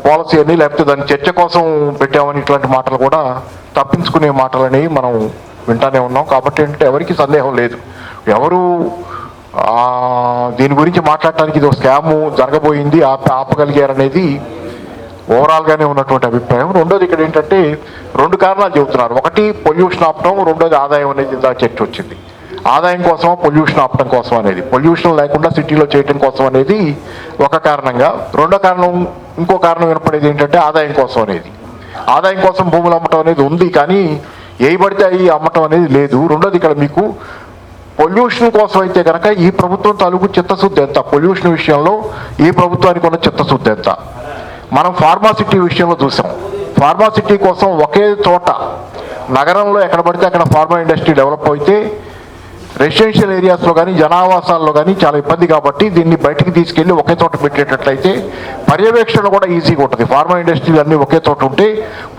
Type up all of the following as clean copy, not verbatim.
Policy అని, లేకపోతే దాన్ని చర్చ కోసం పెట్టామని ఇట్లాంటి మాటలు కూడా తప్పించుకునే మాటలని మనం వింటానే ఉన్నాం. కాబట్టి ఏంటంటే ఎవరికి సందేహం లేదు, ఎవరు దీని గురించి మాట్లాడటానికి ఇది ఒక స్కాము జరగబోయింది ఆపగలిగారనేది ఓవరాల్గానే ఉన్నటువంటి అభిప్రాయం. రెండోది ఇక్కడ ఏంటంటే 2 కారణాలు చెబుతున్నారు. ఒకటి పొల్యూషన్ ఆపటం, రెండోది ఆదాయం అనేది చర్చ వచ్చింది. ఆదాయం కోసం పొల్యూషన్ ఆపటం కోసం అనేది, పొల్యూషన్ లేకుండా సిటీలో చేయటం కోసం అనేది ఒక కారణంగా, రెండో కారణం ఇంకో కారణం వినపడేది ఏంటంటే ఆదాయం కోసం అనేది. ఆదాయం కోసం భూములు అమ్మటం అనేది ఉంది, కానీ ఏ పడితే అవి అమ్మటం అనేది లేదు. రెండోది ఇక్కడ మీకు పొల్యూషన్ కోసం అయితే కనుక ఈ ప్రభుత్వం తాలూకు చిత్తశుద్ధి ఎంత, పొల్యూషన్ విషయంలో ఈ ప్రభుత్వానికి ఉన్న చిత్తశుద్ధి ఎంత. మనం ఫార్మాసిటీ విషయంలో చూసాం. ఫార్మాసిటీ కోసం ఒకే చోట నగరంలో ఎక్కడ పడితే అక్కడ ఫార్మా ఇండస్ట్రీ డెవలప్ అయితే రెసిడెన్షియల్ ఏరియాస్లో కానీ జనావాసాల్లో కానీ చాలా ఇబ్బంది. కాబట్టి దీన్ని బయటికి తీసుకెళ్ళి ఒకే చోట పెట్టేటట్లయితే పర్యవేక్షణ కూడా ఈజీగా ఉంటుంది. ఫార్మా ఇండస్ట్రీలు అన్నీ ఒకే చోట ఉంటే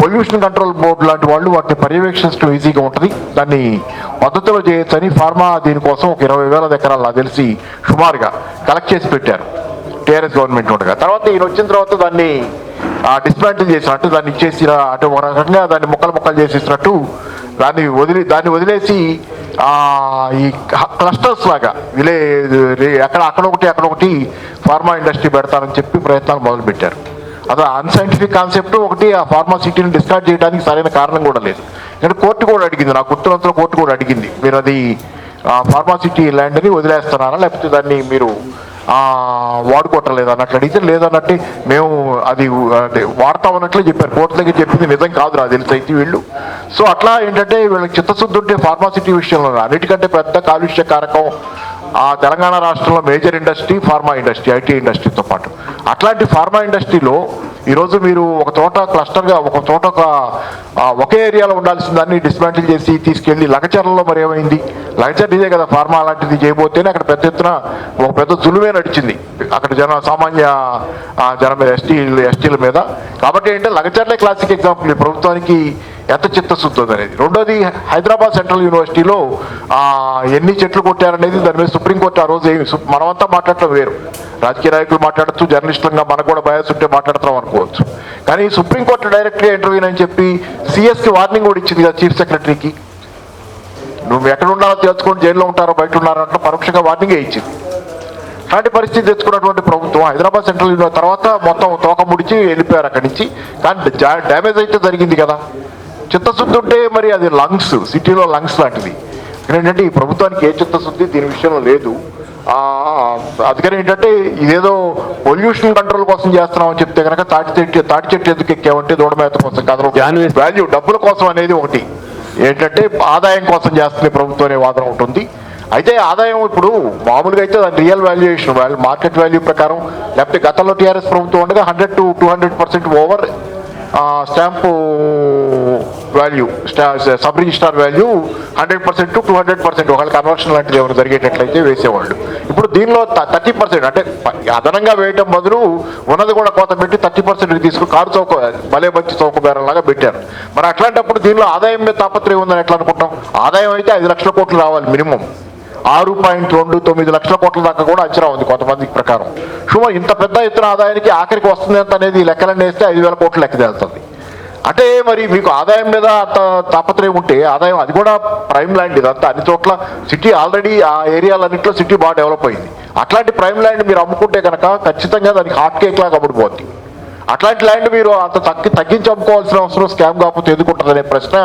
పొల్యూషన్ కంట్రోల్ బోర్డు లాంటి వాళ్ళు వాటిని పర్యవేక్షించడం ఈజీగా ఉంటుంది. దాన్ని పద్ధతిలో చేయొచ్చని ఫార్మా దీనికోసం ఒక 20,000 ఎకరాలు నాకు తెలిసి సుమారుగా కలెక్ట్ చేసి పెట్టారు టీఆర్ఎస్ గవర్నమెంట్ ఉండగా. తర్వాత ఈయన వచ్చిన తర్వాత దాన్ని డిస్మాంటిల్ చేసినట్టు, దాన్ని ఇచ్చేసి అటు ఒక రకంగా దాన్ని ముక్కలు చేసేసినట్టు దాన్ని వదిలేసి ఈ క్లస్టర్స్ లాగా అక్కడొకటి ఫార్మా ఇండస్ట్రీ పెడతారని చెప్పి ప్రయత్నాలు మొదలుపెట్టారు. అది అన్సైంటిఫిక్ కాన్సెప్ట్. ఒకటి ఆ ఫార్మా సిటీని డిస్కార్డ్ చేయడానికి సరైన కారణం కూడా లేదు. ఎందుకంటే కోర్టు కూడా అడిగింది, నాకు గుర్తున్నంతలో కోర్టు కూడా అడిగింది, మీరు అది ఫార్మా సిటీ ల్యాండ్ని వదిలేస్తున్నారా లేకపోతే దాన్ని మీరు వాడుకోవటం లేదు అన్నట్లు అడిగితే లేదన్నట్టు మేము అది వాడతామన్నట్లే చెప్పారు. కోర్టు దగ్గర చెప్పింది నిజం కాదు నాకు తెలిసి అయితే వీళ్ళు. సో అట్లా ఏంటంటే వీళ్ళకి చిత్తశుద్ధి ఉంటే ఫార్మాసిటీ విషయంలో అన్నిటికంటే పెద్ద కాలుష్య కారకం తెలంగాణ రాష్ట్రంలో major industry pharma industry, IT ఇండస్ట్రీతో పాటు. అట్లాంటి ఫార్మా ఇండస్ట్రీలో ఈరోజు మీరు ఒక చోట క్లస్టర్గా ఒక చోట ఒకే ఏరియాలో ఉండాల్సిన దాన్ని డిస్మాంటిల్ చేసి తీసుకెళ్ళి లగచర్లలో మరి ఏమైంది? లగచర్ ఇదే కదా ఫార్మా అలాంటిది చేయబోతేనే అక్కడ పెద్ద ఎత్తున ఒక పెద్ద జులుమే నడిచింది అక్కడ సామాన్య జనం మీద, ఎస్టీల మీద. కాబట్టి ఏంటంటే లగచర్లే క్లాసిక్ ఎగ్జాంపుల్ ప్రభుత్వానికి ఎంత చిత్తశుద్ధి అనేది. రెండోది హైదరాబాద్ సెంట్రల్ యూనివర్సిటీలో ఎన్ని చెట్లు కొట్టారనేది దాని మీద సుప్రీంకోర్టు ఆ రోజు మనమంతా మాట్లాడటం వేరు, రాజకీయ నాయకులు మాట్లాడచ్చు, జర్నలిస్టులుగా మనకు కూడా బయాస్ ఉంటే మాట్లాడతాం అనుకోవచ్చు. కానీ సుప్రీంకోర్టు డైరెక్ట్గా ఇంటర్వ్యూ అని చెప్పి సిఎస్కి వార్నింగ్ కూడా ఇచ్చింది కదా చీఫ్ సెక్రటరీకి, నువ్వు ఎక్కడ ఉండాలో తెలుసుకొని జైల్లో ఉంటారో బయట ఉన్నారో అంటే పరోక్షంగా వార్నింగే ఇచ్చింది. అలాంటి పరిస్థితి తెచ్చుకున్నటువంటి ప్రభుత్వం హైదరాబాద్ సెంట్రల్ యూనివర్సిటీ తర్వాత మొత్తం తోక ముడిచి వెళ్ళిపోయారు అక్కడి నుంచి. కానీ డ్యామేజ్ అయితే జరిగింది కదా. చిత్తశుద్ధి ఉంటే మరి అది లంగ్స్, సిటీలో లంగ్స్ లాంటిది. ఏంటంటే ఈ ప్రభుత్వానికి ఏ చిత్తశుద్ధి దీని విషయంలో లేదు. అందుకని ఏంటంటే ఇదేదో పొల్యూషన్ కంట్రోల్ కోసం చేస్తున్నామని చెప్తే కనుక తాటి చెట్టు ఎందుకు ఎక్కామంటే దూడమేత కోసం కాదు, వాల్యూ డబ్బుల కోసం అనేది ఒకటి, ఏంటంటే ఆదాయం కోసం చేస్తున్న ప్రభుత్వం అనే వాదన ఉంటుంది. అయితే ఆదాయం ఇప్పుడు మామూలుగా అయితే దాని రియల్ వాల్యుయేషన్ మార్కెట్ వాల్యూ ప్రకారం, లేకపోతే గతంలో టీఆర్ఎస్ ప్రభుత్వం ఉండగా 100 to 200% over stamp value, sub registrar value 100% to 200% ఒకవేళ కన్వర్షన్ లాంటిది ఏమైనా జరిగేటట్లయితే వేసేవాళ్ళు. ఇప్పుడు దీనిలో 30% అంటే అదనంగా వేయటం బదులు ఉన్నది కూడా కోత పెట్టి 30% తీసుకుని కారు చౌక భలే మంచి చౌక బేరంలాగా పెట్టారు. మరి అట్లాంటప్పుడు దీనిలో ఆదాయం మీద తాపత్రయం ఉందని ఎట్లా అనుకుంటాం? ఆదాయం అయితే 5 లక్షల కోట్లు రావాలి మినిమం, 6.29 లక్షల కోట్ల దాకా కూడా అంచనా ఉంది కొంతమంది ప్రకారం. సుమారు ఇంత పెద్ద ఎత్తున ఆదాయానికి ఆఖరికి వస్తుంది ఎంత అనేది లెక్కలన్నీ వేస్తే 5,000 కోట్లు లెక్క తేలుతుంది. అంటే మరి మీకు ఆదాయం మీద అంత తాపత్రయం ఉంటే ఆదాయం అది కూడా ప్రైమ్ ల్యాండ్, ఇదంతా అన్ని చోట్ల సిటీ ఆల్రెడీ ఆ ఏరియాలన్నింటిలో సిటీ బాగా డెవలప్ అయింది. అట్లాంటి ప్రైమ్ ల్యాండ్ మీరు అమ్ముకుంటే కనుక ఖచ్చితంగా దానికి హాట్ కేక్ లాగా అమ్ముడుపోద్ది. అట్లాంటి ల్యాండ్ మీరు అంత తగ్గించి అమ్ముకోవాల్సిన అవసరం స్కామ్ కాకపోతే ఎందుకుంటుందనే ప్రశ్న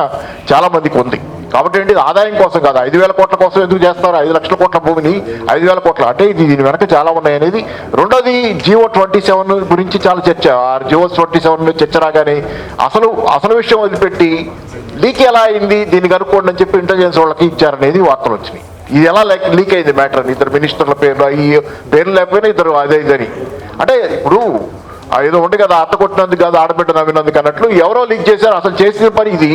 చాలా మందికి ఉంది. కాబట్టి ఏంటి ఆదాయం కోసం కాదు, 5,000 కోట్ల కోసం ఎందుకు చేస్తారు 5 లక్షల కోట్ల భూమిని 5,000 కోట్ల అంటే దీని వెనక చాలా ఉన్నాయి అనేది. రెండోది జియో 27 గురించి చాలా చర్చ, జియో 27 మీద చర్చ రాగానే అసలు విషయం వదిలిపెట్టి లీక్ ఎలా అయింది దీన్ని కనుక్కోండి అని చెప్పి ఇంటెలిజెన్స్ వాళ్ళకి ఇచ్చారనేది వార్తలు వచ్చినాయి. ఇది ఎలా లీక్ అయింది మ్యాటర్ అని, ఇద్దరు మినిస్టర్ల పేర్లు, ఈ పేర్లు లేకపోయినా ఇద్దరు అదే ఇదని. అంటే ఇప్పుడు ఏదో ఉంది కదా అత్త కొట్టినందుకు కాదు ఆడబిడ్డ నవ్వినందుకు అన్నట్లు ఎవరో లీక్ చేశారు, అసలు చేసిన పని ఇది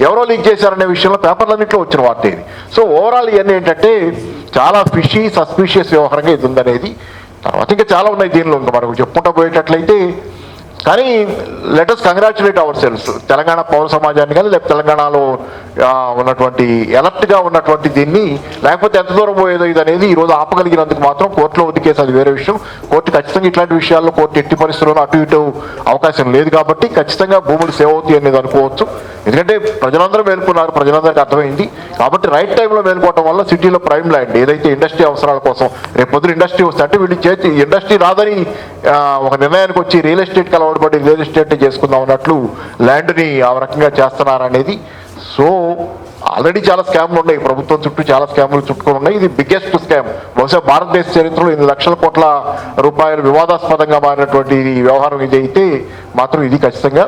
ఎవరో లీక్ చేశారనే విషయంలో పేపర్లన్నింటిలో వచ్చిన వార్త ఇది. సో ఓవరాల్ ఇవన్నీ ఏంటంటే చాలా ఫిషీ సస్పీషియస్ వ్యవహారంగా ఇది ఉందనేది. తర్వాత ఇంకా చాలా ఉన్నాయి దీనిలో, ఇంకా మనకు చెప్పుకుంటూ పోయేటట్లయితే కానీ letters congratulate hour cells, Telangana పౌర సమాజాన్ని కానీ లేకపోతే తెలంగాణలో ఉన్నటువంటి ఎలర్ట్గా ఉన్నటువంటి దీన్ని, లేకపోతే ఎంత దూరం పోయేదో ఇది అనేది ఈరోజు ఆపగలిగినందుకు మాత్రం కోర్టులో ఉంది కేసు, అది వేరే విషయం. కోర్టు ఖచ్చితంగా ఇట్లాంటి విషయాల్లో కోర్టు ఎట్టి పరిస్థితుల్లో అటు ఇటు అవకాశం లేదు కాబట్టి ఖచ్చితంగా భూములు సేవ్ అవుతాయి అనేది అనుకోవచ్చు. ఎందుకంటే ప్రజలందరూ మేల్కొన్నారు, ప్రజలందరికీ అర్థమైంది కాబట్టి రైట్ టైంలో మేల్కోవటం వల్ల సిటీలో ప్రైమ్ ల్యాండ్ ఏదైతే ఇండస్ట్రీ అవసరాల కోసం రేపు పొద్దున ఇండస్ట్రీ వస్తే అంటే వీళ్ళు చేతి ఇండస్ట్రీ రాదని ఒక నిర్ణయానికి వచ్చి రియల్ ఎస్టేట్కి అలవాటుపడి రియల్ ఎస్టేట్ చేసుకుందాం అన్నట్లు ల్యాండ్ని ఆ రకంగా చేస్తున్నారనేది. సో ఆల్రెడీ చాలా స్కామ్లు ఉన్నాయి, ప్రభుత్వం చుట్టూ చాలా స్కాములు చుట్టుకొని ఉన్నాయి. ఇది బిగ్గెస్ట్ స్కామ్ బహుశా భారతదేశ చరిత్రలో 8 లక్షల కోట్ల రూపాయలు వివాదాస్పదంగా మారినటువంటి వ్యవహారం ఇది అయితే మాత్రం ఇది ఖచ్చితంగా